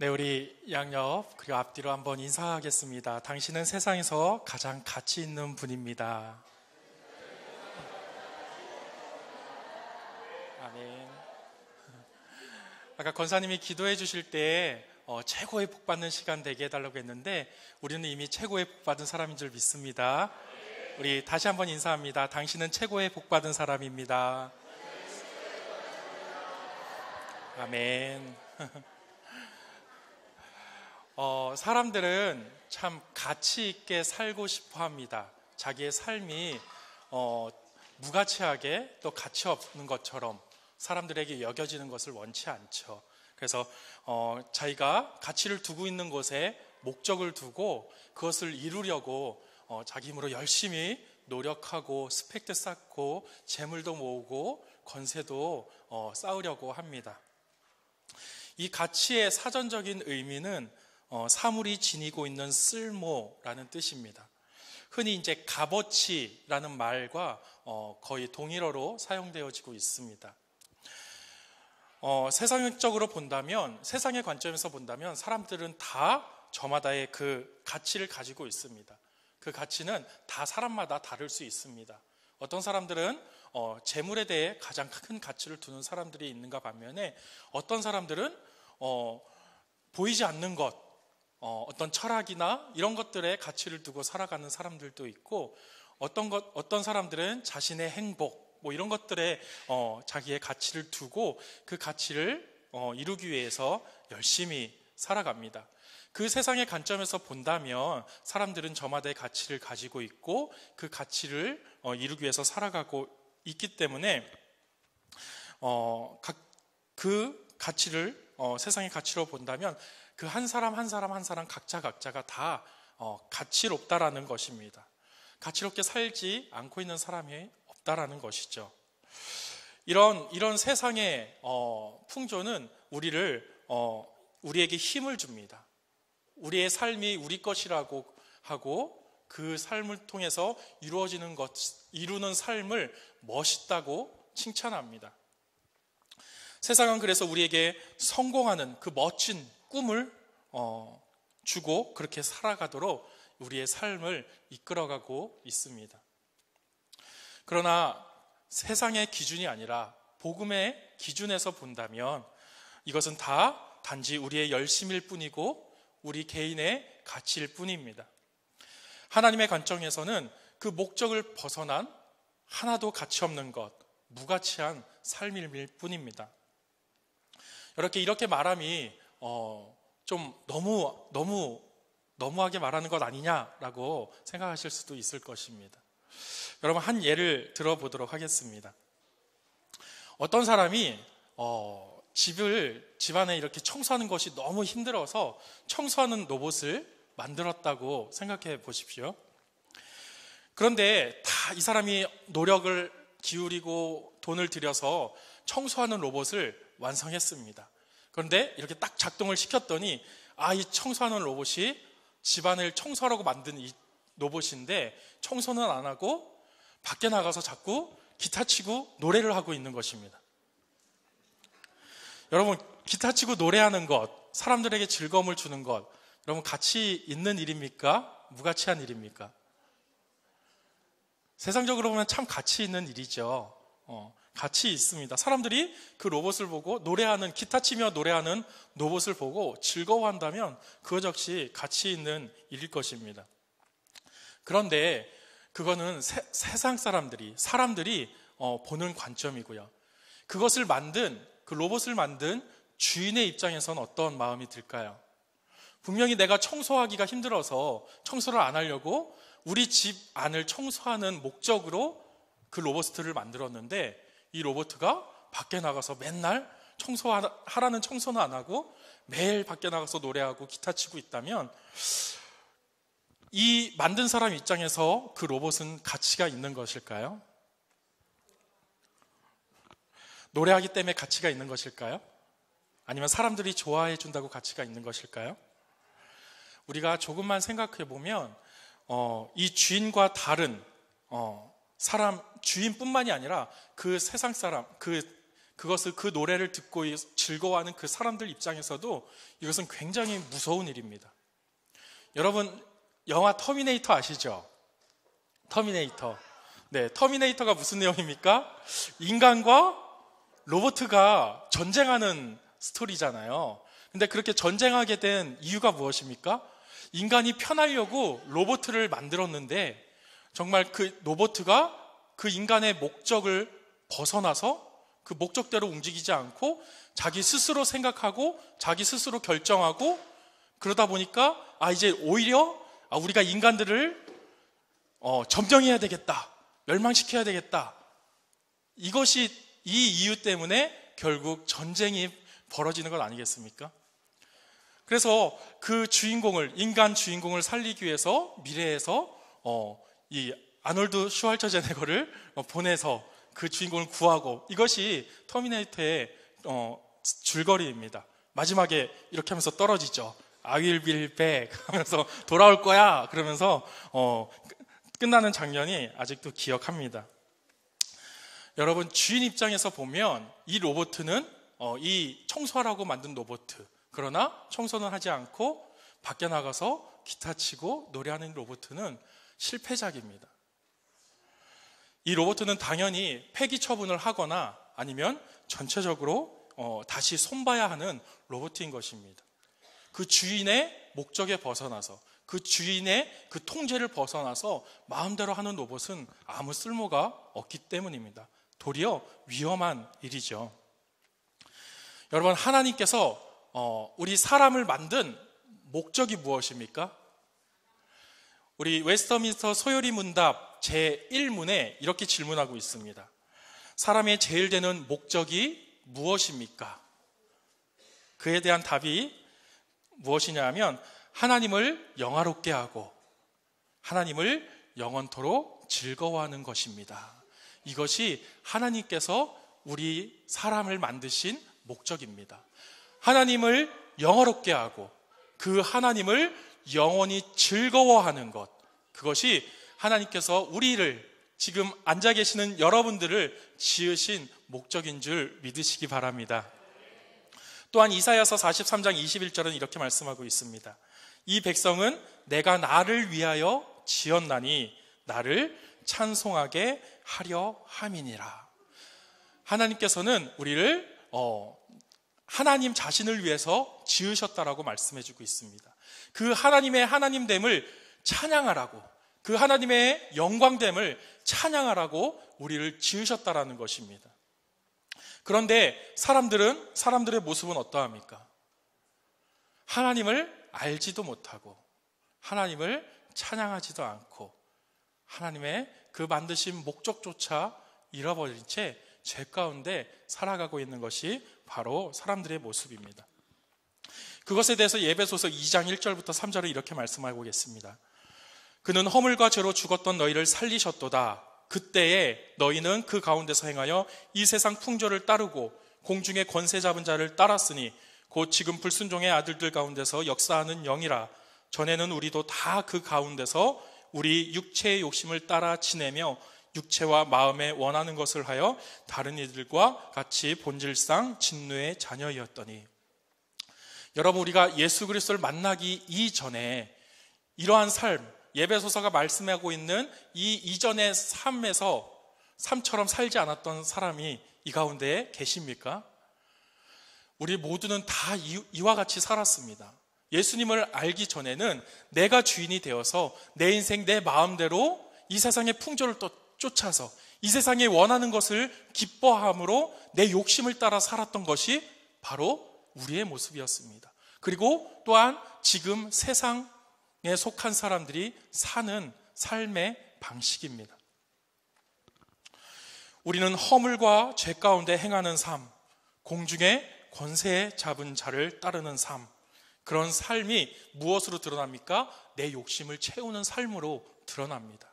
네, 우리 양옆 그리고 앞뒤로 한번 인사하겠습니다. 당신은 세상에서 가장 가치 있는 분입니다. 아멘. 아까 권사님이 기도해 주실 때 최고의 복 받는 시간 되게 해달라고 했는데 우리는 이미 최고의 복 받은 사람인 줄 믿습니다. 우리 다시 한번 인사합니다. 당신은 최고의 복 받은 사람입니다. 아멘. 사람들은 참 가치 있게 살고 싶어 합니다. 자기의 삶이 무가치하게 또 가치 없는 것처럼 사람들에게 여겨지는 것을 원치 않죠. 그래서 자기가 가치를 두고 있는 곳에 목적을 두고 그것을 이루려고 자기 힘으로 열심히 노력하고 스펙도 쌓고 재물도 모으고 권세도 쌓으려고 합니다. 이 가치의 사전적인 의미는 사물이 지니고 있는 쓸모라는 뜻입니다. 흔히 이제 값어치라는 말과 거의 동일어로 사용되어지고 있습니다. 세상적으로 본다면, 세상의 관점에서 본다면 사람들은 다 저마다의 그 가치를 가지고 있습니다. 그 가치는 다 사람마다 다를 수 있습니다. 어떤 사람들은 재물에 대해 가장 큰 가치를 두는 사람들이 있는가 반면에 어떤 사람들은 보이지 않는 것, 어떤 철학이나 이런 것들에 가치를 두고 살아가는 사람들도 있고 어떤 사람들은 자신의 행복 뭐 이런 것들에 자기의 가치를 두고 그 가치를 이루기 위해서 열심히 살아갑니다. 그 세상의 관점에서 본다면 사람들은 저마다의 가치를 가지고 있고 그 가치를 이루기 위해서 살아가고 있기 때문에 그 가치를 세상의 가치로 본다면 그 한 사람 한 사람 각자가 다 가치롭다라는 것입니다. 가치롭게 살지 않고 있는 사람이 없다라는 것이죠. 이런 세상의 풍조는 우리에게 힘을 줍니다. 우리의 삶이 우리 것이라고 하고 그 삶을 통해서 이루는 삶을 멋있다고 칭찬합니다. 세상은 그래서 우리에게 성공하는 그 멋진 꿈을 주고 그렇게 살아가도록 우리의 삶을 이끌어가고 있습니다. 그러나 세상의 기준이 아니라 복음의 기준에서 본다면 이것은 다 단지 우리의 열심일 뿐이고 우리 개인의 가치일 뿐입니다. 하나님의 관점에서는 그 목적을 벗어난 하나도 가치 없는 것, 무가치한 삶일 뿐입니다. 이렇게 말함이 좀 너무하게 말하는 것 아니냐라고 생각하실 수도 있을 것입니다. 여러분 한 예를 들어보도록 하겠습니다. 어떤 사람이 집안에 이렇게 청소하는 것이 너무 힘들어서 청소하는 로봇을 만들었다고 생각해 보십시오. 그런데 다 이 사람이 노력을 기울이고 돈을 들여서 청소하는 로봇을 완성했습니다. 그런데 이렇게 딱 작동을 시켰더니 이 청소하는 로봇이 집안을 청소하라고 만든 이 로봇인데 청소는 안 하고 밖에 나가서 자꾸 기타 치고 노래를 하고 있는 것입니다. 여러분, 기타 치고 노래하는 것, 사람들에게 즐거움을 주는 것, 여러분 가치 있는 일입니까? 무가치한 일입니까? 세상적으로 보면 참 가치 있는 일이죠. 가치 있습니다. 사람들이 그 로봇을 보고 기타 치며 노래하는 로봇을 보고 즐거워한다면 그것 역시 가치 있는 일일 것입니다. 그런데 그거는 세상 사람들이 보는 관점이고요. 그 로봇을 만든 주인의 입장에서는 어떤 마음이 들까요? 분명히 내가 청소하기가 힘들어서 청소를 안 하려고 우리 집 안을 청소하는 목적으로 그 로봇을 만들었는데 이 로봇가 밖에 나가서 맨날 하라는 청소는 안 하고 매일 밖에 나가서 노래하고 기타 치고 있다면 이 만든 사람 입장에서 그 로봇은 가치가 있는 것일까요? 노래하기 때문에 가치가 있는 것일까요? 아니면 사람들이 좋아해 준다고 가치가 있는 것일까요? 우리가 조금만 생각해 보면 이 주인과 다른 사람, 주인뿐만이 아니라 그 세상 사람, 그 그 노래를 듣고 즐거워하는 그 사람들 입장에서도 이것은 굉장히 무서운 일입니다. 여러분, 영화 터미네이터 아시죠? 터미네이터. 네, 터미네이터가 무슨 내용입니까? 인간과 로봇가 전쟁하는 스토리잖아요. 근데 그렇게 전쟁하게 된 이유가 무엇입니까? 인간이 편하려고 로봇을 만들었는데 정말 그 로봇가 그 인간의 목적을 벗어나서 그 목적대로 움직이지 않고 자기 스스로 생각하고 자기 스스로 결정하고 그러다 보니까 이제 오히려 우리가 인간들을 점령해야 되겠다, 멸망시켜야 되겠다. 이 이유 때문에 결국 전쟁이 벌어지는 것 아니겠습니까? 그래서 그 인간 주인공을 살리기 위해서 미래에서 이 아놀드 슈왈처제네거를 보내서 그 주인공을 구하고, 이것이 터미네이터의 줄거리입니다. 마지막에 이렇게 하면서 떨어지죠. I will be back 하면서 돌아올 거야 그러면서 끝나는 장면이 아직도 기억합니다. 여러분, 주인 입장에서 보면 이 로봇은 이 청소하라고 만든 로봇, 그러나 청소는 하지 않고 밖에 나가서 기타 치고 노래하는 로봇은 실패작입니다. 이 로봇은 당연히 폐기 처분을 하거나 아니면 전체적으로 다시 손봐야 하는 로봇인 것입니다. 그 주인의 목적에 벗어나서, 그 주인의 그 통제를 벗어나서 마음대로 하는 로봇은 아무 쓸모가 없기 때문입니다. 도리어 위험한 일이죠. 여러분, 하나님께서 우리 사람을 만든 목적이 무엇입니까? 우리 웨스터민스터 소요리 문답 제1문에 이렇게 질문하고 있습니다. 사람의 제일 되는 목적이 무엇입니까? 그에 대한 답이 무엇이냐 하면 하나님을 영화롭게 하고 하나님을 영원토록 즐거워하는 것입니다. 이것이 하나님께서 우리 사람을 만드신 목적입니다. 하나님을 영화롭게 하고 그 하나님을 영원히 즐거워하는 것, 그것이 하나님께서 우리를, 지금 앉아 계시는 여러분들을 지으신 목적인 줄 믿으시기 바랍니다. 또한 이사야서 43장 21절은 이렇게 말씀하고 있습니다. 이 백성은 내가 나를 위하여 지었나니 나를 찬송하게 하려 함이니라. 하나님께서는 우리를 하나님 자신을 위해서 지으셨다라고 말씀해주고 있습니다. 그 하나님의 하나님됨을 찬양하라고, 그 하나님의 영광됨을 찬양하라고 우리를 지으셨다라는 것입니다. 그런데 사람들의 모습은 어떠합니까? 하나님을 알지도 못하고 하나님을 찬양하지도 않고 하나님의 그 만드신 목적조차 잃어버린 채 죄 가운데 살아가고 있는 것이 바로 사람들의 모습입니다. 그것에 대해서 에베소서 2장 1절부터 3절을 이렇게 말씀하고 계십니다. 그는 허물과 죄로 죽었던 너희를 살리셨도다. 그때에 너희는 그 가운데서 행하여 이 세상 풍조를 따르고 공중의 권세 잡은 자를 따랐으니 곧 지금 불순종의 아들들 가운데서 역사하는 영이라. 전에는 우리도 다 그 가운데서 우리 육체의 욕심을 따라 지내며 육체와 마음에 원하는 것을 하여 다른 이들과 같이 본질상 진노의 자녀이었더니. 여러분, 우리가 예수 그리스도를 만나기 이전에 이러한 삶, 에베소서가 말씀하고 있는 이 이전의 삶처럼 살지 않았던 사람이 이 가운데에 계십니까? 우리 모두는 다 이와 같이 살았습니다. 예수님을 알기 전에는 내가 주인이 되어서 내 인생 내 마음대로 이 세상의 풍조를 또 쫓아서 이 세상에 원하는 것을 기뻐함으로 내 욕심을 따라 살았던 것이 바로 우리의 모습이었습니다. 그리고 또한 지금 세상에 속한 사람들이 사는 삶의 방식입니다. 우리는 허물과 죄 가운데 행하는 삶, 공중의 권세 잡은 자를 따르는 삶, 그런 삶이 무엇으로 드러납니까? 내 욕심을 채우는 삶으로 드러납니다.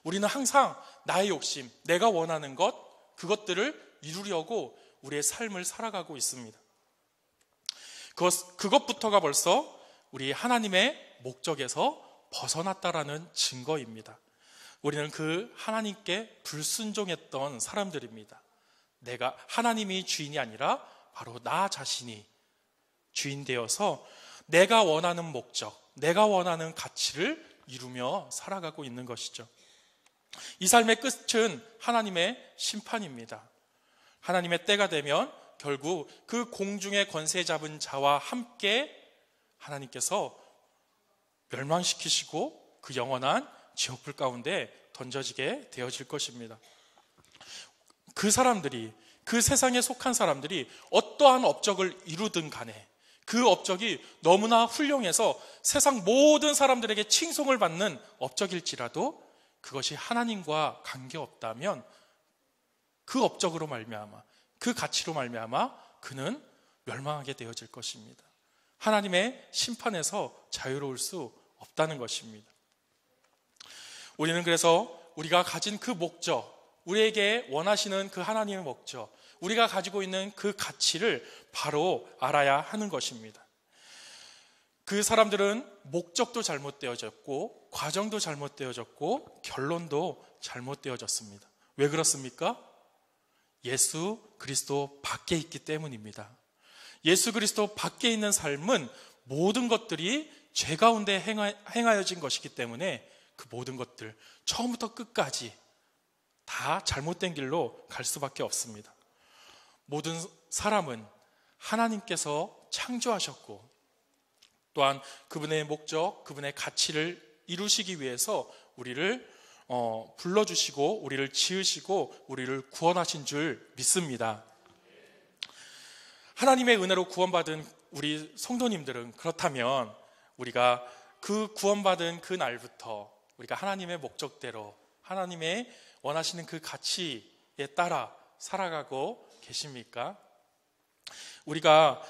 우리는 항상 나의 욕심, 내가 원하는 것, 그것들을 이루려고 우리의 삶을 살아가고 있습니다. 그것부터가 벌써 우리 하나님의 목적에서 벗어났다라는 증거입니다. 우리는 그 하나님께 불순종했던 사람들입니다. 하나님이 주인이 아니라 바로 나 자신이 주인 되어서 내가 원하는 목적, 내가 원하는 가치를 이루며 살아가고 있는 것이죠. 이 삶의 끝은 하나님의 심판입니다. 하나님의 때가 되면 결국 그 공중의 권세 잡은 자와 함께 하나님께서 멸망시키시고 그 영원한 지옥불 가운데 던져지게 되어질 것입니다. 그 사람들이, 그 세상에 속한 사람들이 어떠한 업적을 이루든 간에 그 업적이 너무나 훌륭해서 세상 모든 사람들에게 칭송을 받는 업적일지라도 그것이 하나님과 관계없다면 그 업적으로 말미암아, 그 가치로 말미암아 그는 멸망하게 되어질 것입니다. 하나님의 심판에서 자유로울 수 없다는 것입니다. 우리는 그래서 우리가 가진 그 목적, 우리에게 원하시는 그 하나님의 목적, 우리가 가지고 있는 그 가치를 바로 알아야 하는 것입니다. 그 사람들은 목적도 잘못되어졌고 과정도 잘못되어졌고 결론도 잘못되어졌습니다. 왜 그렇습니까? 예수 그리스도 밖에 있기 때문입니다. 예수 그리스도 밖에 있는 삶은 모든 것들이 죄 가운데 행하여진 것이기 때문에 그 모든 것들 처음부터 끝까지 다 잘못된 길로 갈 수밖에 없습니다. 모든 사람은 하나님께서 창조하셨고 또한 그분의 목적, 그분의 가치를 이루시기 위해서 우리를 불러주시고 우리를 지으시고 우리를 구원하신 줄 믿습니다. 하나님의 은혜로 구원받은 우리 성도님들은 그렇다면 우리가 그 구원받은 그 날부터 우리가 하나님의 목적대로 하나님의 원하시는 그 가치에 따라 살아가고 계십니까? 우리가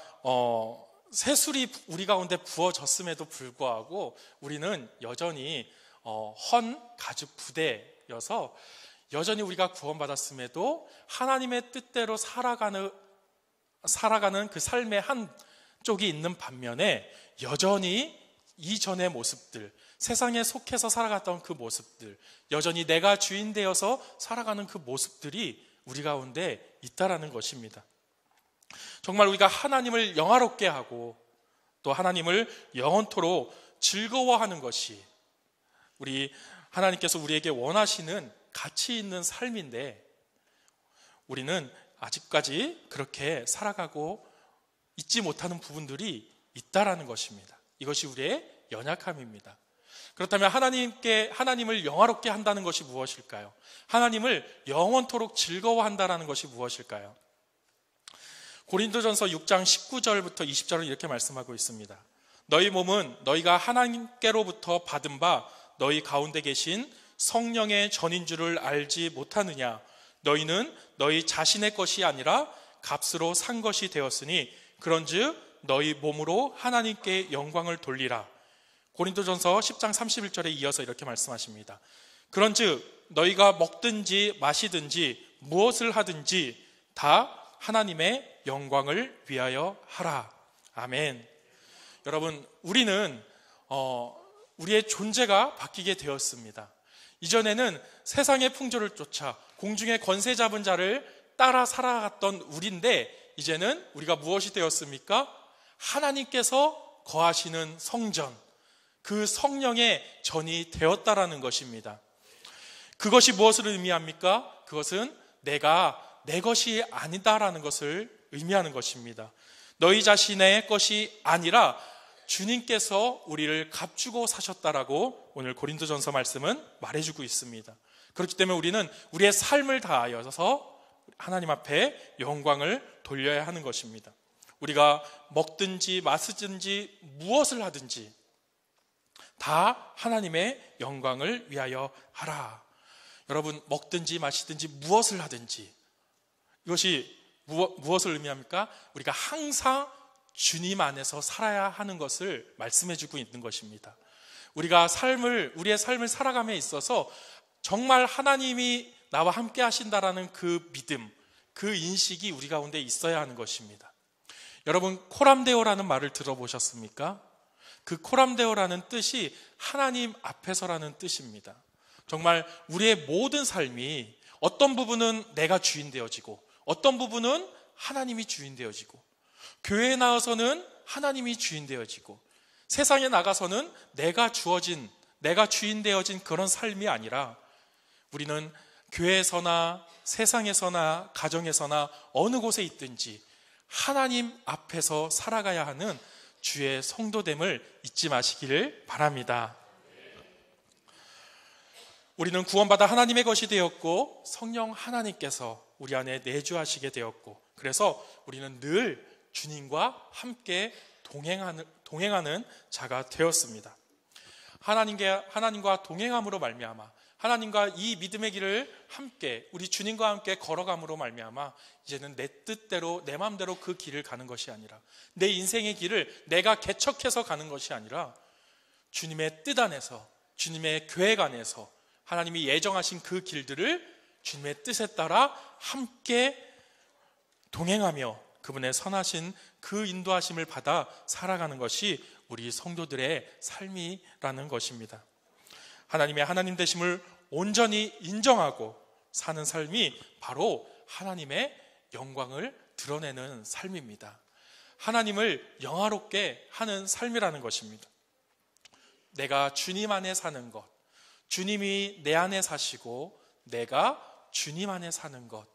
새술이 우리 가운데 부어졌음에도 불구하고 우리는 여전히 헌 가죽 부대여서 여전히 우리가 구원받았음에도 하나님의 뜻대로 살아가는 그 삶의 한 쪽이 있는 반면에 여전히 이전의 모습들, 세상에 속해서 살아갔던 그 모습들, 여전히 내가 주인 되어서 살아가는 그 모습들이 우리 가운데 있다라는 것입니다. 정말 우리가 하나님을 영화롭게 하고 또 하나님을 영원토록 즐거워하는 것이 우리 하나님께서 우리에게 원하시는 가치 있는 삶인데 우리는 아직까지 그렇게 살아가고 있지 못하는 부분들이 있다라는 것입니다. 이것이 우리의 연약함입니다. 그렇다면 하나님을 영화롭게 한다는 것이 무엇일까요? 하나님을 영원토록 즐거워한다는 것이 무엇일까요? 고린도전서 6장 19절부터 20절은 이렇게 말씀하고 있습니다. 너희 몸은 너희가 하나님께로부터 받은 바 너희 가운데 계신 성령의 전인 줄을 알지 못하느냐? 너희는 너희 자신의 것이 아니라 값으로 산 것이 되었으니 그런즉 너희 몸으로 하나님께 영광을 돌리라. 고린도전서 10장 31절에 이어서 이렇게 말씀하십니다. 그런즉 너희가 먹든지 마시든지 무엇을 하든지 다 하나님의 영광을 위하여 하라. 아멘. 여러분, 우리는 우리의 존재가 바뀌게 되었습니다. 이전에는 세상의 풍조를 쫓아 공중의 권세 잡은 자를 따라 살아갔던 우리인데 이제는 우리가 무엇이 되었습니까? 하나님께서 거하시는 성전, 그 성령의 전이 되었다라는 것입니다. 그것이 무엇을 의미합니까? 그것은 내가 내 것이 아니다라는 것을 의미하는 것입니다. 너희 자신의 것이 아니라 주님께서 우리를 값주고 사셨다라고 오늘 고린도전서 말씀은 말해주고 있습니다. 그렇기 때문에 우리는 우리의 삶을 다하여서 하나님 앞에 영광을 돌려야 하는 것입니다. 우리가 먹든지 마시든지 무엇을 하든지 다 하나님의 영광을 위하여 하라. 여러분, 먹든지 마시든지 무엇을 하든지 이것이 무엇을 의미합니까? 우리가 항상 주님 안에서 살아야 하는 것을 말씀해주고 있는 것입니다. 우리의 삶을 살아감에 있어서 정말 하나님이 나와 함께 하신다라는 그 믿음, 그 인식이 우리 가운데 있어야 하는 것입니다. 여러분, 코람데오라는 말을 들어보셨습니까? 그 코람데오라는 뜻이 하나님 앞에서라는 뜻입니다. 정말 우리의 모든 삶이 어떤 부분은 내가 주인 되어지고 어떤 부분은 하나님이 주인 되어지고, 교회에 나와서는 하나님이 주인 되어지고, 세상에 나가서는 내가 주인 되어진 그런 삶이 아니라, 우리는 교회에서나 세상에서나 가정에서나 어느 곳에 있든지 하나님 앞에서 살아가야 하는 주의 성도됨을 잊지 마시기를 바랍니다. 우리는 구원받아 하나님의 것이 되었고, 성령 하나님께서 우리 안에 내주하시게 되었고, 그래서 우리는 늘 주님과 함께 동행하는 자가 되었습니다. 하나님과 동행함으로 말미암아, 하나님과 이 믿음의 길을 함께, 우리 주님과 함께 걸어감으로 말미암아, 이제는 내 뜻대로, 내 마음대로 그 길을 가는 것이 아니라, 내 인생의 길을 내가 개척해서 가는 것이 아니라, 주님의 뜻 안에서, 주님의 계획 안에서 하나님이 예정하신 그 길들을 주님의 뜻에 따라 함께 동행하며 그분의 선하신 그 인도하심을 받아 살아가는 것이 우리 성도들의 삶이라는 것입니다. 하나님의 하나님 되심을 온전히 인정하고 사는 삶이 바로 하나님의 영광을 드러내는 삶입니다. 하나님을 영화롭게 하는 삶이라는 것입니다. 내가 주님 안에 사는 것, 주님이 내 안에 사시고 내가 주님 안에 사는 것,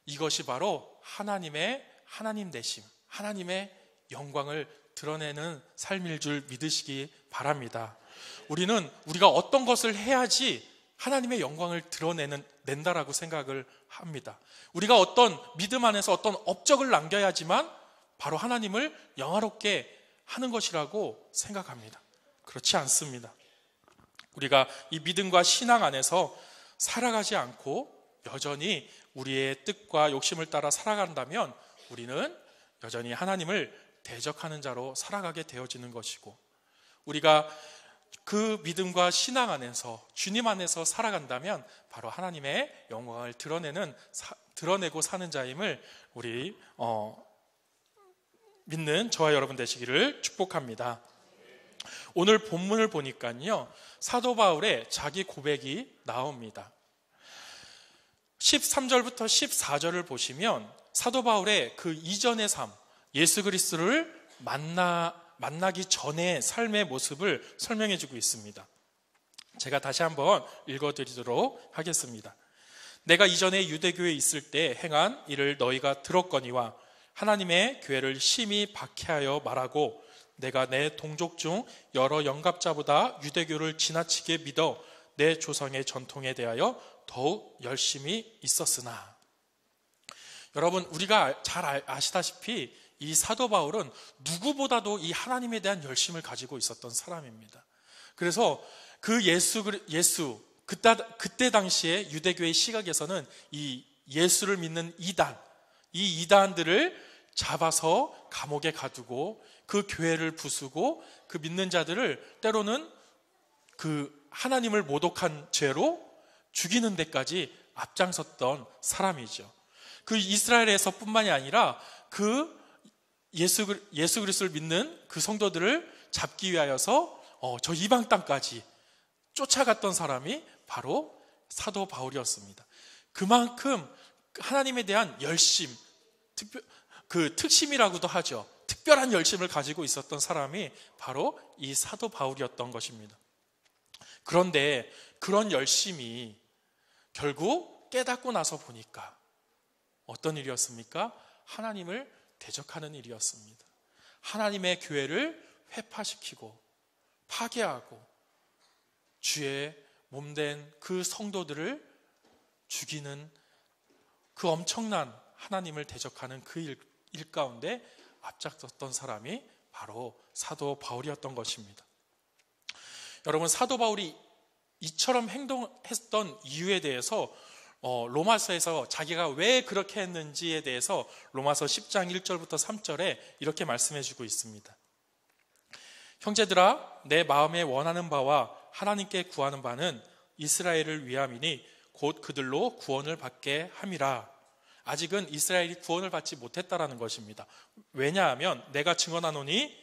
이것이 바로 하나님의 하나님 되심, 하나님의 영광을 드러내는 삶일 줄 믿으시기 바랍니다. 우리가 어떤 것을 해야지 하나님의 영광을 낸다라고 생각을 합니다. 우리가 어떤 믿음 안에서 어떤 업적을 남겨야지만 바로 하나님을 영화롭게 하는 것이라고 생각합니다. 그렇지 않습니다. 우리가 이 믿음과 신앙 안에서 살아가지 않고 여전히 우리의 뜻과 욕심을 따라 살아간다면 우리는 여전히 하나님을 대적하는 자로 살아가게 되어지는 것이고, 우리가 그 믿음과 신앙 안에서 주님 안에서 살아간다면 바로 하나님의 영광을 드러내고 사는 자임을 우리 믿는 저와 여러분 되시기를 축복합니다. 오늘 본문을 보니까요, 사도 바울의 자기 고백이 나옵니다. 13절부터 14절을 보시면 사도 바울의 그 이전의 삶, 예수 그리스도를 만나기 전의 삶의 모습을 설명해 주고 있습니다. 제가 다시 한번 읽어드리도록 하겠습니다. 내가 이전에 유대교에 있을 때 행한 일을 너희가 들었거니와 하나님의 교회를 심히 박해하여 말하고, 내가 내 동족 중 여러 영갑자보다 유대교를 지나치게 믿어 내 조상의 전통에 대하여 더욱 열심히 있었으나. 여러분, 우리가 잘 아시다시피 이 사도 바울은 누구보다도 이 하나님에 대한 열심을 가지고 있었던 사람입니다. 그래서 그 그때 당시에 유대교의 시각에서는 이 예수를 믿는 이 이단들을 잡아서 감옥에 가두고 그 교회를 부수고 그 믿는 자들을 때로는 그 하나님을 모독한 죄로 죽이는 데까지 앞장섰던 사람이죠. 그 이스라엘에서 뿐만이 아니라 그 예수 그리스도를 믿는 그 성도들을 잡기 위하여서 저 이방 땅까지 쫓아갔던 사람이 바로 사도 바울이었습니다. 그만큼 하나님에 대한 열심, 그 특심이라고도 하죠. 특별한 열심을 가지고 있었던 사람이 바로 이 사도 바울이었던 것입니다. 그런데 그런 열심이 결국 깨닫고 나서 보니까 어떤 일이었습니까? 하나님을 대적하는 일이었습니다. 하나님의 교회를 회파시키고 파괴하고 주의 몸된 그 성도들을 죽이는 그 엄청난 하나님을 대적하는 그 일 가운데 앞장섰던 사람이 바로 사도 바울이었던 것입니다. 여러분, 사도 바울이 이처럼 행동했던 이유에 대해서 로마서에서 자기가 왜 그렇게 했는지에 대해서 로마서 10장 1절부터 3절에 이렇게 말씀해 주고 있습니다. 형제들아, 내 마음에 원하는 바와 하나님께 구하는 바는 이스라엘을 위함이니 곧 그들로 구원을 받게 함이라. 아직은 이스라엘이 구원을 받지 못했다라는 것입니다. 왜냐하면 내가 증언하노니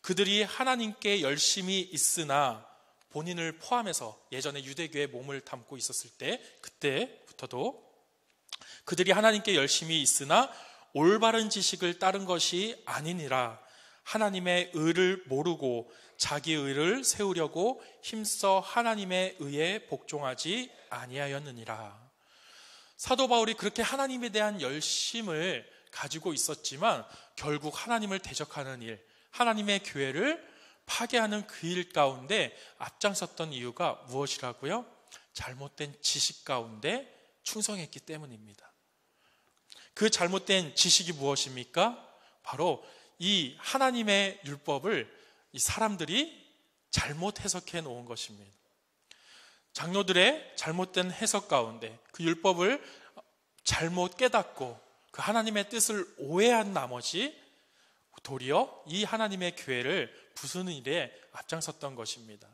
그들이 하나님께 열심히 있으나 본인을 포함해서 예전에 유대교에 몸을 담고 있었을 때 그때부터도 그들이 하나님께 열심히 있으나 올바른 지식을 따른 것이 아니니라. 하나님의 의를 모르고 자기 의를 세우려고 힘써 하나님의 의에 복종하지 아니하였느니라. 사도 바울이 그렇게 하나님에 대한 열심을 가지고 있었지만 결국 하나님을 대적하는 일, 하나님의 교회를 파괴하는 그 일 가운데 앞장섰던 이유가 무엇이라고요? 잘못된 지식 가운데 충성했기 때문입니다. 그 잘못된 지식이 무엇입니까? 바로 이 하나님의 율법을 이 사람들이 잘못 해석해 놓은 것입니다. 장로들의 잘못된 해석 가운데 그 율법을 잘못 깨닫고 그 하나님의 뜻을 오해한 나머지 도리어 이 하나님의 교회를 부수는 일에 앞장섰던 것입니다.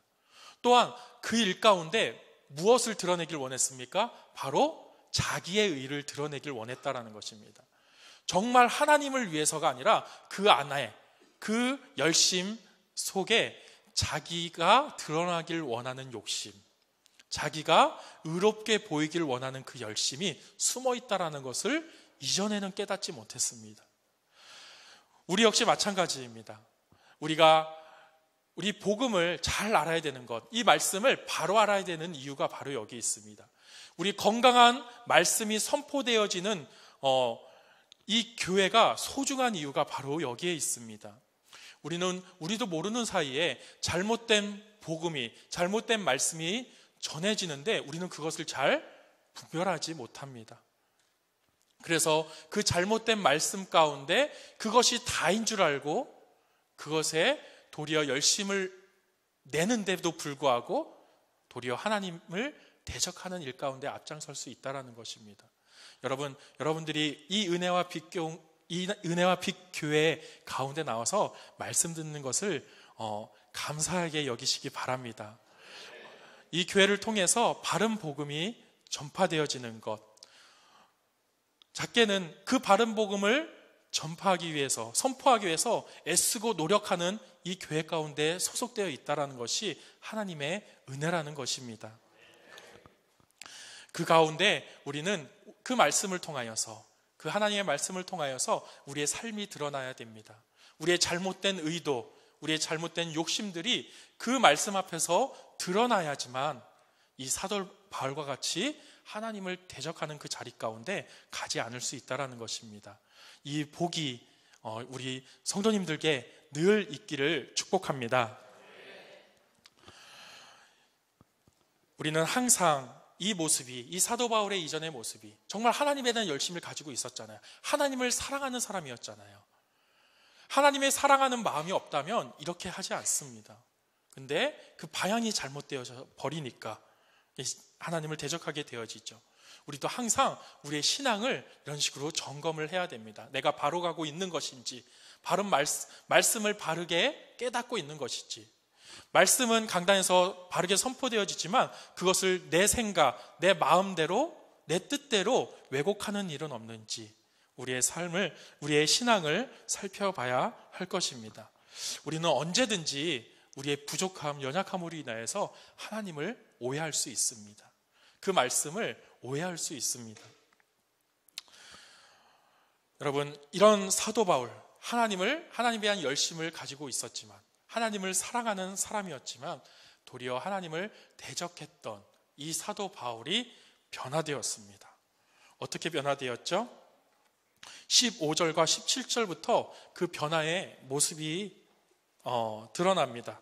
또한 그 일 가운데 무엇을 드러내길 원했습니까? 바로 자기의 의를 드러내길 원했다라는 것입니다. 정말 하나님을 위해서가 아니라 그 안에 그 열심 속에 자기가 드러나길 원하는 욕심, 자기가 의롭게 보이길 원하는 그 열심이 숨어 있다라는 것을 이전에는 깨닫지 못했습니다. 우리 역시 마찬가지입니다. 우리 복음을 잘 알아야 되는 것, 이 말씀을 바로 알아야 되는 이유가 바로 여기 있습니다. 우리 건강한 말씀이 선포되어지는 이 교회가 소중한 이유가 바로 여기에 있습니다. 우리도 모르는 사이에 잘못된 복음이, 잘못된 말씀이 전해지는데 우리는 그것을 잘 분별하지 못합니다. 그래서 그 잘못된 말씀 가운데 그것이 다인 줄 알고 그것에 도리어 열심을 내는데도 불구하고 도리어 하나님을 대적하는 일 가운데 앞장설 수 있다는 것입니다. 여러분들이 이 은혜와 빛 교회 가운데 나와서 말씀 듣는 것을 감사하게 여기시기 바랍니다. 이 교회를 통해서 바른 복음이 전파되어지는 것, 작게는 그 바른 복음을 전파하기 위해서, 선포하기 위해서 애쓰고 노력하는 이 교회 가운데 소속되어 있다는 것이 하나님의 은혜라는 것입니다. 그 가운데 우리는 그 말씀을 통하여서, 그 하나님의 말씀을 통하여서 우리의 삶이 드러나야 됩니다. 우리의 잘못된 의도, 우리의 잘못된 욕심들이 그 말씀 앞에서 드러나야지만 이 사도 바울과 같이 하나님을 대적하는 그 자리 가운데 가지 않을 수 있다는 것입니다. 이 복이 우리 성도님들께 늘 있기를 축복합니다. 우리는 항상 이 모습이, 이 사도 바울의 이전의 모습이 정말 하나님에 대한 열심을 가지고 있었잖아요. 하나님을 사랑하는 사람이었잖아요. 하나님의 사랑하는 마음이 없다면 이렇게 하지 않습니다. 근데 그 방향이 잘못되어져 버리니까 하나님을 대적하게 되어지죠. 우리도 항상 우리의 신앙을 이런 식으로 점검을 해야 됩니다. 내가 바로 가고 있는 것인지, 바른 말씀을 바르게 깨닫고 있는 것인지, 말씀은 강단에서 바르게 선포되어지지만 그것을 내 생각, 내 마음대로, 내 뜻대로 왜곡하는 일은 없는지 우리의 삶을, 우리의 신앙을 살펴봐야 할 것입니다. 우리는 언제든지 우리의 부족함, 연약함으로 인하여서 하나님을 오해할 수 있습니다. 그 말씀을 오해할 수 있습니다. 여러분, 이런 사도 바울, 하나님에 대한 열심을 가지고 있었지만, 하나님을 사랑하는 사람이었지만 도리어 하나님을 대적했던 이 사도 바울이 변화되었습니다. 어떻게 변화되었죠? 15절과 17절부터 그 변화의 모습이 드러납니다.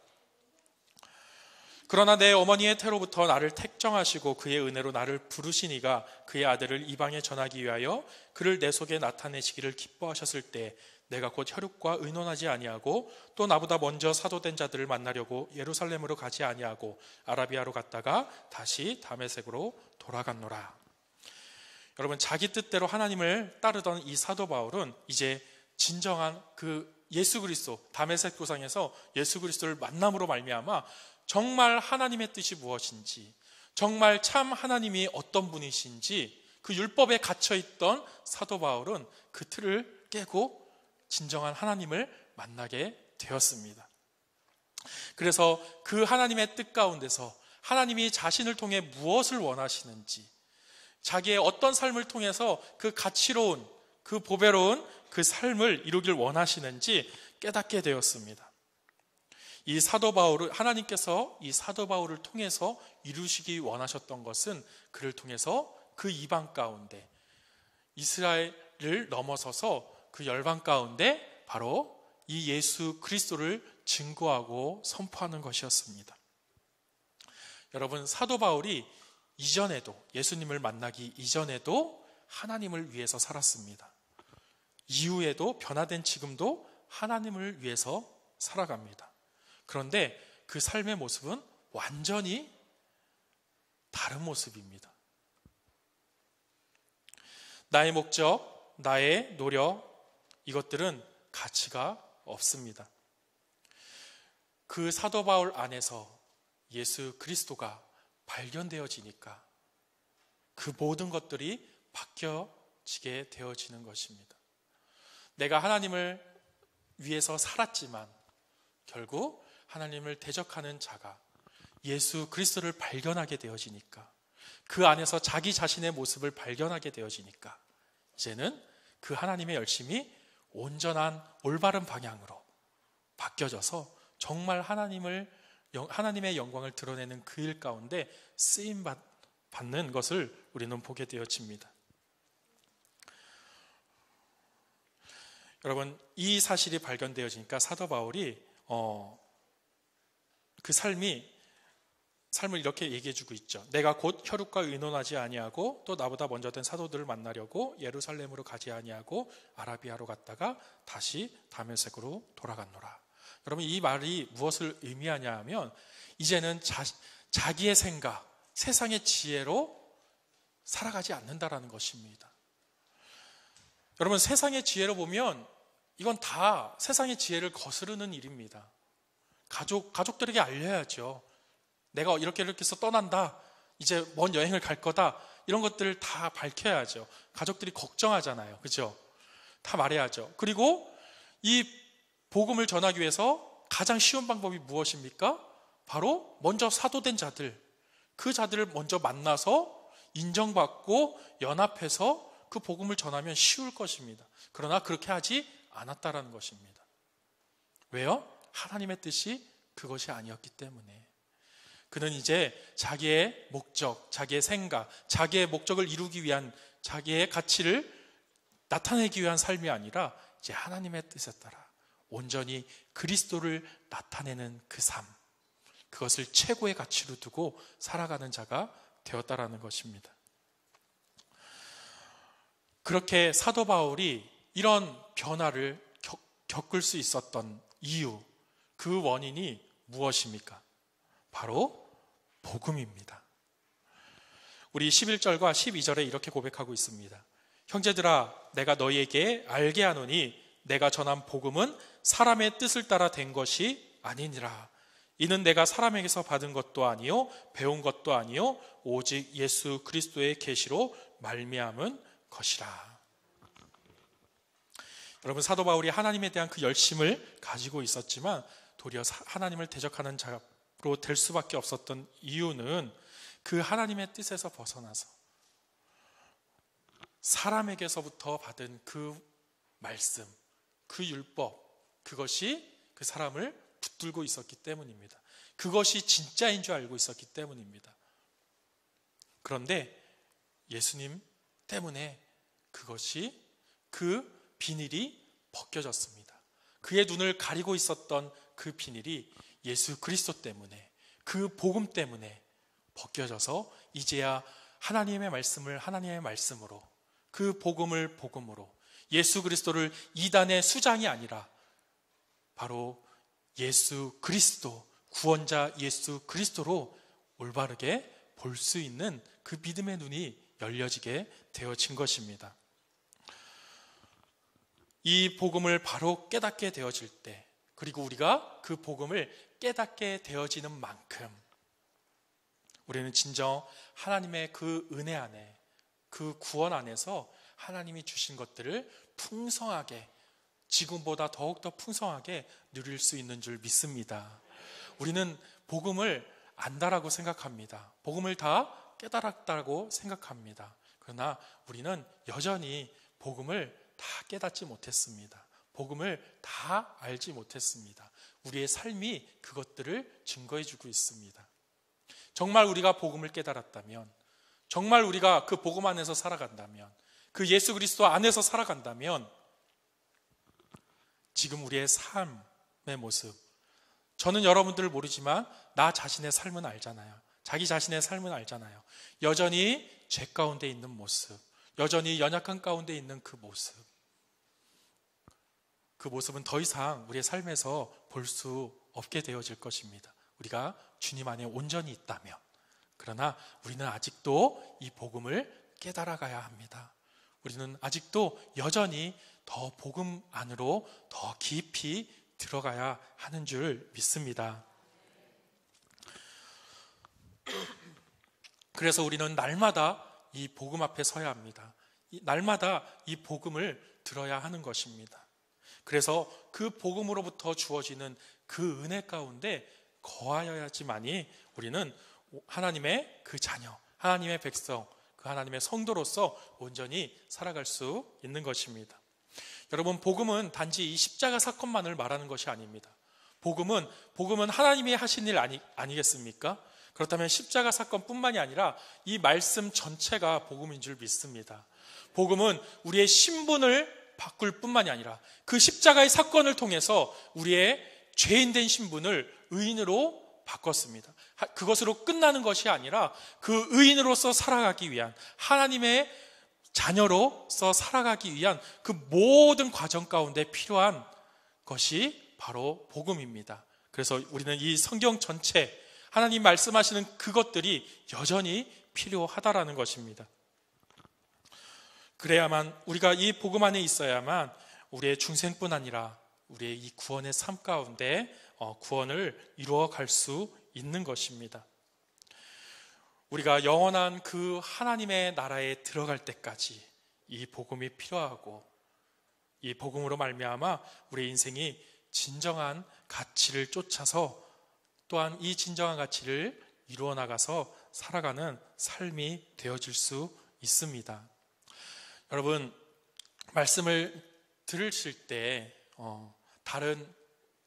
그러나 내 어머니의 태로부터 나를 택정하시고 그의 은혜로 나를 부르시니가 그의 아들을 이방에 전하기 위하여 그를 내 속에 나타내시기를 기뻐하셨을 때 내가 곧 혈육과 의논하지 아니하고 또 나보다 먼저 사도된 자들을 만나려고 예루살렘으로 가지 아니하고 아라비아로 갔다가 다시 다메섹으로 돌아갔노라. 여러분, 자기 뜻대로 하나님을 따르던 이 사도 바울은 이제 진정한 그 예수 그리스도, 다메섹 도상에서 예수 그리스도를 만남으로 말미암아 정말 하나님의 뜻이 무엇인지, 정말 참 하나님이 어떤 분이신지 그 율법에 갇혀있던 사도 바울은 그 틀을 깨고 진정한 하나님을 만나게 되었습니다. 그래서 그 하나님의 뜻 가운데서 하나님이 자신을 통해 무엇을 원하시는지, 자기의 어떤 삶을 통해서 그 가치로운, 그 보배로운 그 삶을 이루길 원하시는지 깨닫게 되었습니다. 이 사도 바울을, 하나님께서 이 사도 바울을 통해서 이루시기 원하셨던 것은 그를 통해서 그 이방 가운데, 이스라엘을 넘어서서 그 열방 가운데 바로 이 예수 그리스도를 증거하고 선포하는 것이었습니다. 여러분, 사도 바울이 이전에도, 예수님을 만나기 이전에도 하나님을 위해서 살았습니다. 이후에도, 변화된 지금도 하나님을 위해서 살아갑니다. 그런데 그 삶의 모습은 완전히 다른 모습입니다. 나의 목적, 나의 노력, 이것들은 가치가 없습니다. 그 사도 바울 안에서 예수 그리스도가 발견되어지니까 그 모든 것들이 바뀌어지게 되어지는 것입니다. 내가 하나님을 위해서 살았지만 결국 하나님을 대적하는 자가 예수 그리스도를 발견하게 되어지니까, 그 안에서 자기 자신의 모습을 발견하게 되어지니까 이제는 그 하나님의 열심이 온전한 올바른 방향으로 바뀌어져서 정말 하나님의 영광을 드러내는 그 일 가운데 쓰임 받는 것을 우리는 보게 되어집니다. 여러분, 이 사실이 발견되어지니까 사도 바울이 그 삶을 이렇게 얘기해주고 있죠. 내가 곧 혈육과 의논하지 아니하고 또 나보다 먼저 된 사도들을 만나려고 예루살렘으로 가지 아니하고 아라비아로 갔다가 다시 다메섹으로 돌아갔노라. 여러분, 이 말이 무엇을 의미하냐 하면 이제는 자기의 생각, 세상의 지혜로 살아가지 않는다라는 것입니다. 여러분, 세상의 지혜로 보면 이건 다 세상의 지혜를 거스르는 일입니다. 가족들에게 알려야죠. 내가 이렇게 해서 떠난다, 이제 먼 여행을 갈 거다, 이런 것들을 다 밝혀야죠. 가족들이 걱정하잖아요. 그죠? 다 말해야죠. 그리고 이 복음을 전하기 위해서 가장 쉬운 방법이 무엇입니까? 바로 먼저 사도된 자들, 그 자들을 먼저 만나서 인정받고 연합해서 그 복음을 전하면 쉬울 것입니다. 그러나 그렇게 하지 않았다라는 것입니다. 왜요? 하나님의 뜻이 그것이 아니었기 때문에. 그는 이제 자기의 목적, 자기의 생각, 자기의 목적을 이루기 위한, 자기의 가치를 나타내기 위한 삶이 아니라 이제 하나님의 뜻에 따라 온전히 그리스도를 나타내는 그 삶, 그것을 최고의 가치로 두고 살아가는 자가 되었다라는 것입니다. 그렇게 사도 바울이 이런 변화를 겪을 수 있었던 이유, 그 원인이 무엇입니까? 바로 복음입니다. 우리 11절과 12절에 이렇게 고백하고 있습니다. 형제들아, 내가 너희에게 알게 하노니 내가 전한 복음은 사람의 뜻을 따라 된 것이 아니니라. 이는 내가 사람에게서 받은 것도 아니요 배운 것도 아니요 오직 예수 그리스도의 계시로 말미암은 것이라. 여러분, 사도 바울이 하나님에 대한 그 열심을 가지고 있었지만 도리어 하나님을 대적하는 자로 될 수밖에 없었던 이유는 그 하나님의 뜻에서 벗어나서 사람에게서부터 받은 그 말씀, 그 율법, 그것이 그 사람을 붙들고 있었기 때문입니다. 그것이 진짜인 줄 알고 있었기 때문입니다. 그런데 예수님 때문에 그 비닐이 벗겨졌습니다. 그의 눈을 가리고 있었던 그 비닐이 예수 그리스도 때문에, 그 복음 때문에 벗겨져서 이제야 하나님의 말씀을 하나님의 말씀으로, 그 복음을 복음으로, 예수 그리스도를 이단의 수장이 아니라 바로 예수 그리스도, 구원자 예수 그리스도로 올바르게 볼 수 있는 그 믿음의 눈이 열려지게 되어진 것입니다. 이 복음을 바로 깨닫게 되어질 때, 그리고 우리가 그 복음을 깨닫게 되어지는 만큼 우리는 진정 하나님의 그 은혜 안에, 그 구원 안에서 하나님이 주신 것들을 풍성하게, 지금보다 더욱더 풍성하게 누릴 수 있는 줄 믿습니다. 우리는 복음을 안다라고 생각합니다. 복음을 다 깨달았다고 생각합니다. 그러나 우리는 여전히 복음을 다 깨닫지 못했습니다. 복음을 다 알지 못했습니다. 우리의 삶이 그것들을 증거해 주고 있습니다. 정말 우리가 복음을 깨달았다면, 정말 우리가 그 복음 안에서 살아간다면, 그 예수 그리스도 안에서 살아간다면 지금 우리의 삶의 모습, 저는 여러분들을 모르지만 나 자신의 삶은 알잖아요. 자기 자신의 삶은 알잖아요. 여전히 죄 가운데 있는 모습, 여전히 연약한 가운데 있는 그 모습, 그 모습은 더 이상 우리의 삶에서 볼 수 없게 되어질 것입니다. 우리가 주님 안에 온전히 있다면. 그러나 우리는 아직도 이 복음을 깨달아가야 합니다. 우리는 아직도 여전히 더 복음 안으로 더 깊이 들어가야 하는 줄 믿습니다. 그래서 우리는 날마다 이 복음 앞에 서야 합니다. 날마다 이 복음을 들어야 하는 것입니다. 그래서 그 복음으로부터 주어지는 그 은혜 가운데 거하여야지만이 우리는 하나님의 그 자녀, 하나님의 백성, 그 하나님의 성도로서 온전히 살아갈 수 있는 것입니다. 여러분, 복음은 단지 이 십자가 사건만을 말하는 것이 아닙니다. 복음은 하나님이 하신 일 아니겠습니까? 그렇다면 십자가 사건뿐만이 아니라 이 말씀 전체가 복음인 줄 믿습니다. 복음은 우리의 신분을 바꿀 뿐만이 아니라 그 십자가의 사건을 통해서 우리의 죄인된 신분을 의인으로 바꿨습니다. 그것으로 끝나는 것이 아니라 그 의인으로서 살아가기 위한, 하나님의 자녀로서 살아가기 위한 그 모든 과정 가운데 필요한 것이 바로 복음입니다. 그래서 우리는 이 성경 전체, 하나님 말씀하시는 그것들이 여전히 필요하다라는 것입니다. 그래야만, 우리가 이 복음 안에 있어야만 우리의 중생뿐 아니라 우리의 이 구원의 삶 가운데 구원을 이루어갈 수 있는 것입니다. 우리가 영원한 그 하나님의 나라에 들어갈 때까지 이 복음이 필요하고, 이 복음으로 말미암아 우리의 인생이 진정한 가치를 쫓아서 또한 이 진정한 가치를 이루어 나가서 살아가는 삶이 되어질 수 있습니다. 여러분, 말씀을 들으실 때 다른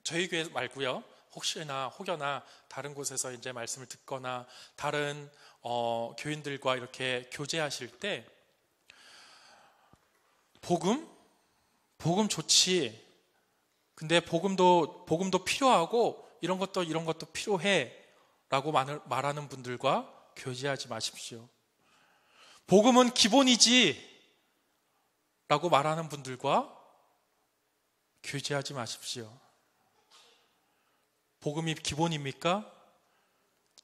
저희 교회 말고요, 혹여나 다른 곳에서 이제 말씀을 듣거나 다른 교인들과 이렇게 교제하실 때 복음 좋지. 근데 복음도 필요하고 이런 것도 필요해라고 말하는 분들과 교제하지 마십시오. 복음은 기본이지 라고 말하는 분들과 교제하지 마십시오. 복음이 기본입니까?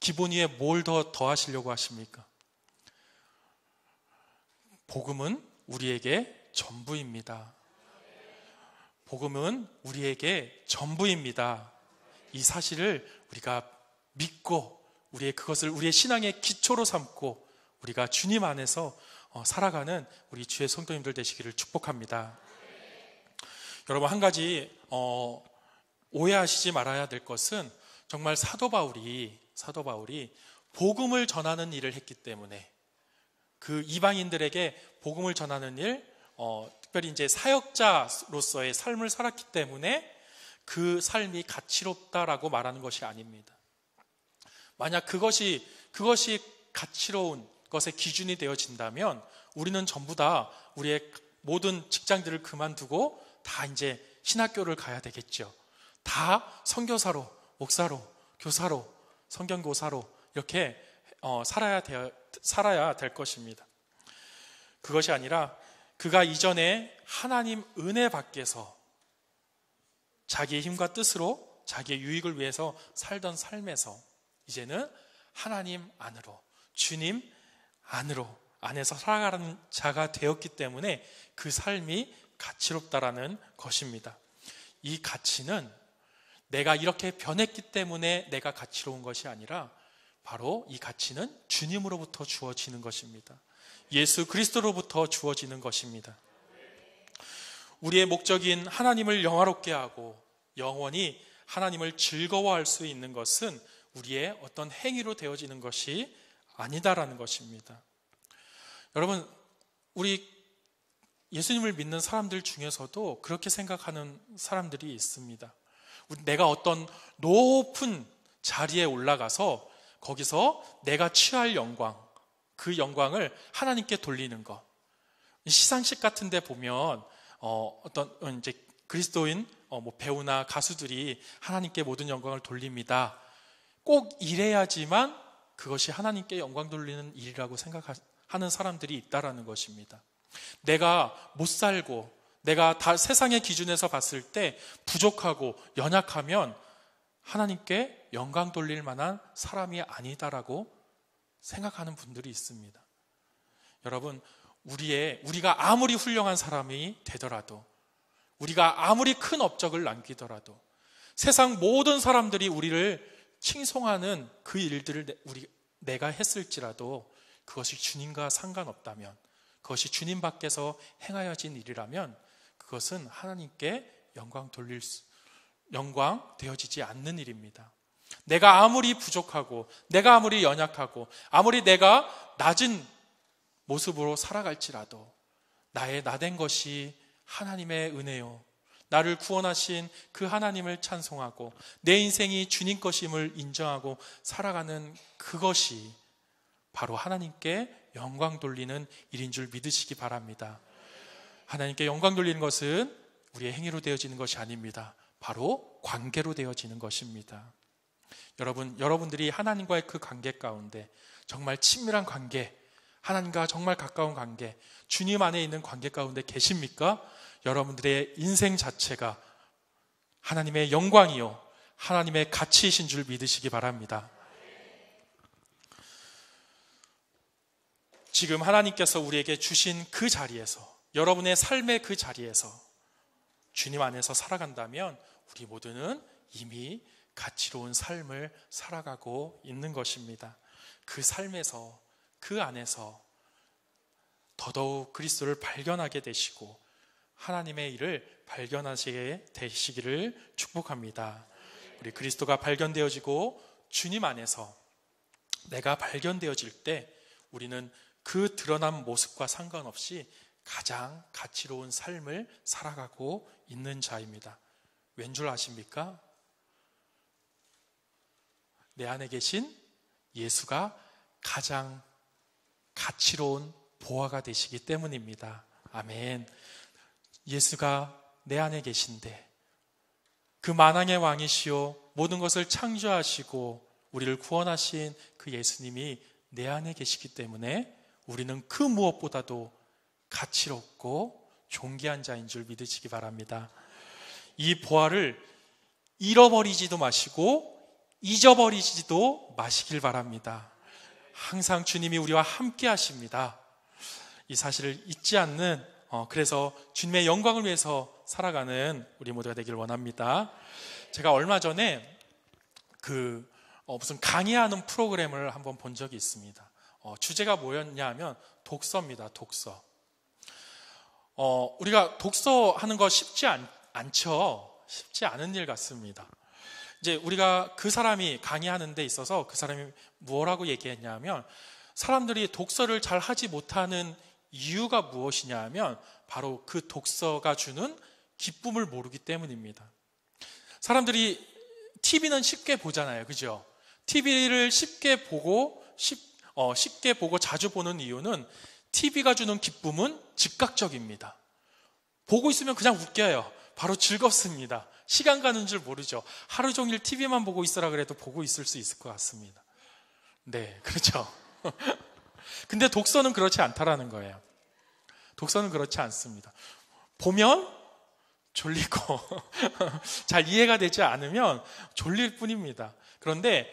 기본 위에 뭘 더 하시려고 하십니까? 복음은 우리에게 전부입니다. 복음은 우리에게 전부입니다. 이 사실을 우리가 믿고 그것을 우리의 신앙의 기초로 삼고 우리가 주님 안에서 살아가는 우리 주의 성도님들 되시기를 축복합니다. 여러분, 한 가지 오해하시지 말아야 될 것은, 정말 사도 바울이 복음을 전하는 일을 했기 때문에, 그 이방인들에게 복음을 전하는 일, 특별히 이제 사역자로서의 삶을 살았기 때문에 그 삶이 가치롭다라고 말하는 것이 아닙니다. 만약 그것이 가치로운 것의 기준이 되어진다면 우리는 전부 다 우리의 모든 직장들을 그만두고 다 이제 신학교를 가야 되겠죠. 다 선교사로, 목사로, 교사로, 성경교사로 이렇게 살아야 될 것입니다. 그것이 아니라 그가 이전에 하나님 은혜 밖에서 자기의 힘과 뜻으로 자기의 유익을 위해서 살던 삶에서 이제는 하나님 안으로, 주님 안에서 살아가는 자가 되었기 때문에 그 삶이 가치롭다라는 것입니다. 이 가치는 내가 이렇게 변했기 때문에 내가 가치로운 것이 아니라 바로 이 가치는 주님으로부터 주어지는 것입니다. 예수 그리스도로부터 주어지는 것입니다. 우리의 목적인 하나님을 영화롭게 하고 영원히 하나님을 즐거워할 수 있는 것은 우리의 어떤 행위로 되어지는 것이 아니다라는 것입니다. 여러분, 우리 예수님을 믿는 사람들 중에서도 그렇게 생각하는 사람들이 있습니다. 내가 어떤 높은 자리에 올라가서 거기서 내가 취할 영광, 그 영광을 하나님께 돌리는 것. 시상식 같은 데 보면 어떤 이제 그리스도인 배우나 가수들이 하나님께 모든 영광을 돌립니다. 꼭 이래야지만 그것이 하나님께 영광 돌리는 일이라고 생각하는 사람들이 있다라는 것입니다. 내가 못 살고 내가 다 세상의 기준에서 봤을 때 부족하고 연약하면 하나님께 영광 돌릴 만한 사람이 아니다라고 생각하는 분들이 있습니다. 여러분, 우리가 아무리 훌륭한 사람이 되더라도, 우리가 아무리 큰 업적을 남기더라도, 세상 모든 사람들이 우리를 칭송하는 그 일들을 내가 했을지라도 그것이 주님과 상관없다면, 그것이 주님 밖에서 행하여진 일이라면 그것은 하나님께 영광 되어지지 않는 일입니다. 내가 아무리 부족하고 내가 아무리 연약하고 아무리 내가 낮은 모습으로 살아갈지라도 나의 나된 것이 하나님의 은혜요, 나를 구원하신 그 하나님을 찬송하고 내 인생이 주님 것임을 인정하고 살아가는 그것이 바로 하나님께 영광 돌리는 일인 줄 믿으시기 바랍니다. 하나님께 영광 돌리는 것은 우리의 행위로 되어지는 것이 아닙니다. 바로 관계로 되어지는 것입니다. 여러분들이 하나님과의 그 관계 가운데 정말 친밀한 관계, 하나님과 정말 가까운 관계, 주님 안에 있는 관계 가운데 계십니까? 여러분들의 인생 자체가 하나님의 영광이요, 하나님의 가치이신 줄 믿으시기 바랍니다. 지금 하나님께서 우리에게 주신 그 자리에서, 여러분의 삶의 그 자리에서 주님 안에서 살아간다면 우리 모두는 이미 가치로운 삶을 살아가고 있는 것입니다. 그 삶에서, 그 안에서 더더욱 그리스도를 발견하게 되시고 하나님의 일을 발견하시게 되시기를 축복합니다. 우리 그리스도가 발견되어지고 주님 안에서 내가 발견되어질 때 우리는 그 드러난 모습과 상관없이 가장 가치로운 삶을 살아가고 있는 자입니다. 왠 줄 아십니까? 내 안에 계신 예수가 가장 가치로운 보화가 되시기 때문입니다. 아멘. 예수가 내 안에 계신데 그 만왕의 왕이시오 모든 것을 창조하시고 우리를 구원하신 그 예수님이 내 안에 계시기 때문에 우리는 그 무엇보다도 가치롭고 존귀한 자인 줄 믿으시기 바랍니다. 이 보화를 잃어버리지도 마시고 잊어버리지도 마시길 바랍니다. 항상 주님이 우리와 함께 하십니다. 이 사실을 잊지 않는, 그래서 주님의 영광을 위해서 살아가는 우리 모두가 되길 원합니다. 제가 얼마 전에 무슨 강의하는 프로그램을 한번 본 적이 있습니다. 주제가 뭐였냐 하면 독서입니다. 독서. 우리가 독서하는 거 쉽지 않죠. 쉽지 않은 일 같습니다. 이제 우리가 그 사람이 강의하는 데 있어서 그 사람이 뭐라고 얘기했냐면 사람들이 독서를 잘 하지 못하는 이유가 무엇이냐 하면 바로 그 독서가 주는 기쁨을 모르기 때문입니다. 사람들이 TV는 쉽게 보잖아요. 그죠? TV를 쉽게 보고 자주 보는 이유는 TV가 주는 기쁨은 즉각적입니다. 보고 있으면 그냥 웃겨요. 바로 즐겁습니다. 시간 가는 줄 모르죠. 하루 종일 TV만 보고 있으라 그래도 보고 있을 수 있을 것 같습니다. 네, 그렇죠. 근데 독서는 그렇지 않다라는 거예요. 독서는 그렇지 않습니다. 보면 졸리고 잘 이해가 되지 않으면 졸릴 뿐입니다. 그런데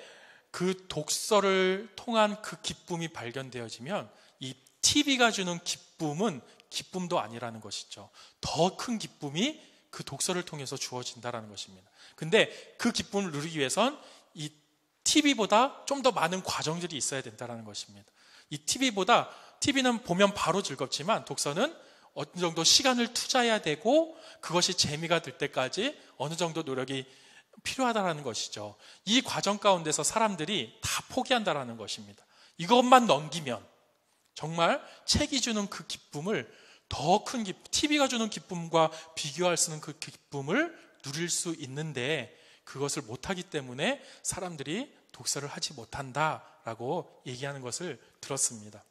그 독서를 통한 그 기쁨이 발견되어지면 이 TV가 주는 기쁨은 기쁨도 아니라는 것이죠. 더 큰 기쁨이 그 독서를 통해서 주어진다는 것입니다. 근데 그 기쁨을 누리기 위해선 이 TV보다 좀 더 많은 과정들이 있어야 된다는 것입니다. 이 TV는 보면 바로 즐겁지만 독서는 어느 정도 시간을 투자해야 되고 그것이 재미가 들 때까지 어느 정도 노력이 필요하다는 것이죠. 이 과정 가운데서 사람들이 다 포기한다는 것입니다. 이것만 넘기면 정말 책이 주는 그 기쁨을 더 큰 TV가 주는 기쁨과 비교할 수 있는 그 기쁨을 누릴 수 있는데 그것을 못하기 때문에 사람들이 독서를 하지 못한다라고 얘기하는 것을 들었습니다.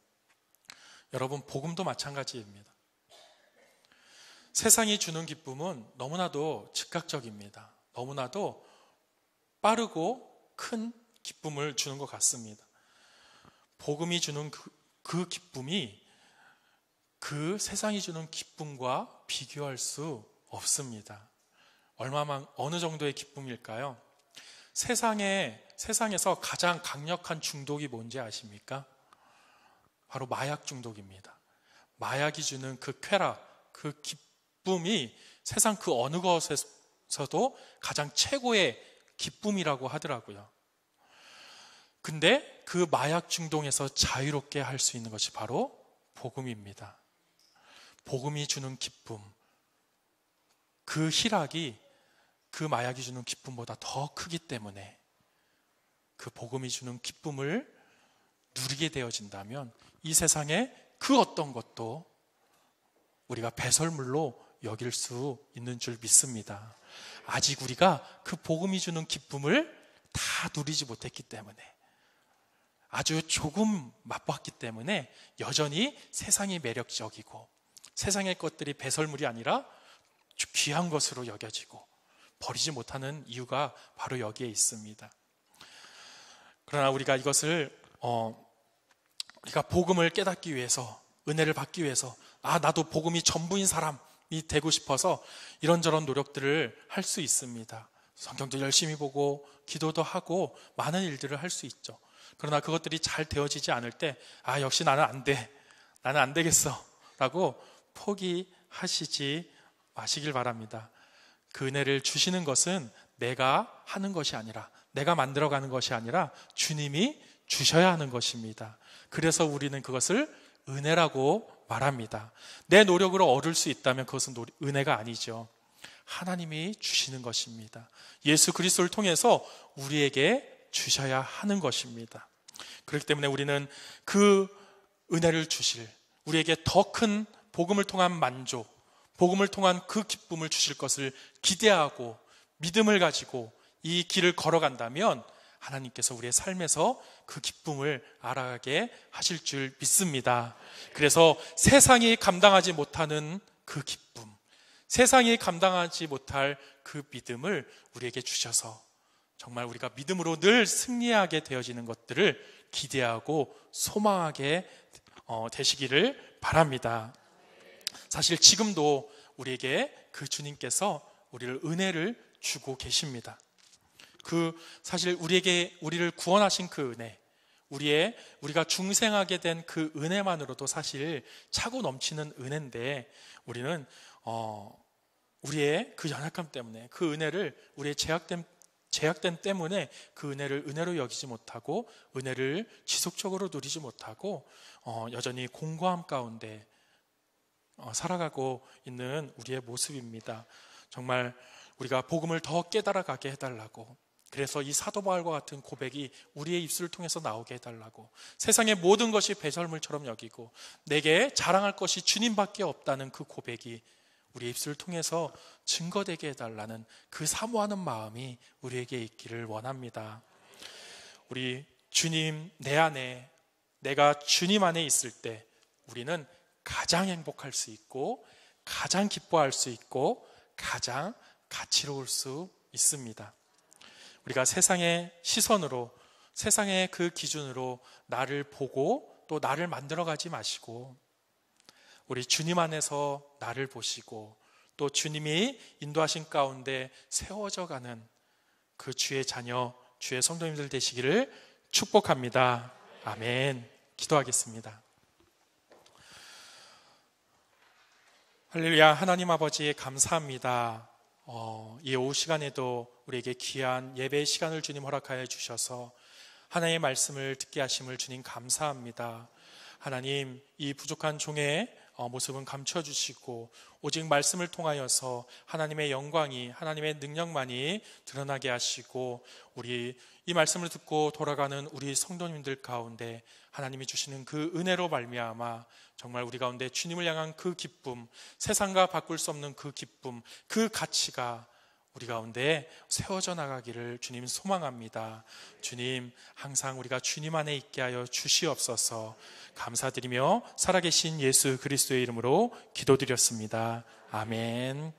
여러분, 복음도 마찬가지입니다. 세상이 주는 기쁨은 너무나도 즉각적입니다. 너무나도 빠르고 큰 기쁨을 주는 것 같습니다. 복음이 주는 그 기쁨이 그 세상이 주는 기쁨과 비교할 수 없습니다. 어느 정도의 기쁨일까요? 세상에서 가장 강력한 중독이 뭔지 아십니까? 바로 마약 중독입니다. 마약이 주는 그 쾌락, 그 기쁨이 세상 그 어느 것에서도 가장 최고의 기쁨이라고 하더라고요. 근데 그 마약 중독에서 자유롭게 할 수 있는 것이 바로 복음입니다. 복음이 주는 기쁨, 그 희락이 그 마약이 주는 기쁨보다 더 크기 때문에 그 복음이 주는 기쁨을 누리게 되어진다면 이 세상에 그 어떤 것도 우리가 배설물로 여길 수 있는 줄 믿습니다. 아직 우리가 그 복음이 주는 기쁨을 다 누리지 못했기 때문에, 아주 조금 맛봤기 때문에 여전히 세상이 매력적이고 세상의 것들이 배설물이 아니라 귀한 것으로 여겨지고 버리지 못하는 이유가 바로 여기에 있습니다. 그러나 우리가 이것을 우리가 복음을 깨닫기 위해서, 은혜를 받기 위해서, 나도 복음이 전부인 사람이 되고 싶어서 이런저런 노력들을 할 수 있습니다. 성경도 열심히 보고 기도도 하고 많은 일들을 할 수 있죠. 그러나 그것들이 잘 되어지지 않을 때 역시 나는 안 돼, 나는 안 되겠어 라고 포기하시지 마시길 바랍니다. 그 은혜를 주시는 것은 내가 하는 것이 아니라, 내가 만들어가는 것이 아니라 주님이 주셔야 하는 것입니다. 그래서 우리는 그것을 은혜라고 말합니다. 내 노력으로 얻을 수 있다면 그것은 은혜가 아니죠. 하나님이 주시는 것입니다. 예수 그리스도를 통해서 우리에게 주셔야 하는 것입니다. 그렇기 때문에 우리는 그 은혜를 주실, 우리에게 더 큰 복음을 통한 만족, 복음을 통한 그 기쁨을 주실 것을 기대하고 믿음을 가지고 이 길을 걸어간다면 하나님께서 우리의 삶에서 그 기쁨을 알아가게 하실 줄 믿습니다. 그래서 세상이 감당하지 못하는 그 기쁨, 세상이 감당하지 못할 그 믿음을 우리에게 주셔서 정말 우리가 믿음으로 늘 승리하게 되어지는 것들을 기대하고 소망하게 되시기를 바랍니다. 사실 지금도 우리에게 그 주님께서 우리를 은혜를 주고 계십니다. 사실 우리를 구원하신 그 은혜, 우리가 중생하게 된 그 은혜만으로도 사실 차고 넘치는 은혜인데, 우리는 우리의 그 연약함 때문에, 그 은혜를 우리의 제약됨 때문에 그 은혜를 은혜로 여기지 못하고 은혜를 지속적으로 누리지 못하고 여전히 공고함 가운데 살아가고 있는 우리의 모습입니다. 정말 우리가 복음을 더 깨달아가게 해달라고, 그래서 이 사도 바울과 같은 고백이 우리의 입술을 통해서 나오게 해달라고, 세상의 모든 것이 배설물처럼 여기고 내게 자랑할 것이 주님밖에 없다는 그 고백이 우리의 입술을 통해서 증거되게 해달라는 그 사모하는 마음이 우리에게 있기를 원합니다. 우리 주님 내 안에, 내가 주님 안에 있을 때 우리는 가장 행복할 수 있고 가장 기뻐할 수 있고 가장 가치로울 수 있습니다. 우리가 세상의 시선으로, 세상의 그 기준으로 나를 보고 또 나를 만들어가지 마시고 우리 주님 안에서 나를 보시고 또 주님이 인도하신 가운데 세워져 가는 그 주의 자녀, 주의 성도님들 되시기를 축복합니다. 아멘. 기도하겠습니다. 할렐루야. 하나님 아버지 감사합니다. 이 오후 시간에도 우리에게 귀한 예배의 시간을 주님 허락하여 주셔서 하나님의 말씀을 듣게 하심을 주님 감사합니다. 하나님, 이 부족한 종의 모습은 감춰주시고 오직 말씀을 통하여서 하나님의 영광이, 하나님의 능력만이 드러나게 하시고 우리 이 말씀을 듣고 돌아가는 우리 성도님들 가운데 하나님이 주시는 그 은혜로 말미암아 정말 우리 가운데 주님을 향한 그 기쁨, 세상과 바꿀 수 없는 그 기쁨, 그 가치가 우리 가운데 세워져 나가기를 주님 소망합니다. 주님, 항상 우리가 주님 안에 있게 하여 주시옵소서. 감사드리며 살아계신 예수 그리스도의 이름으로 기도드렸습니다. 아멘.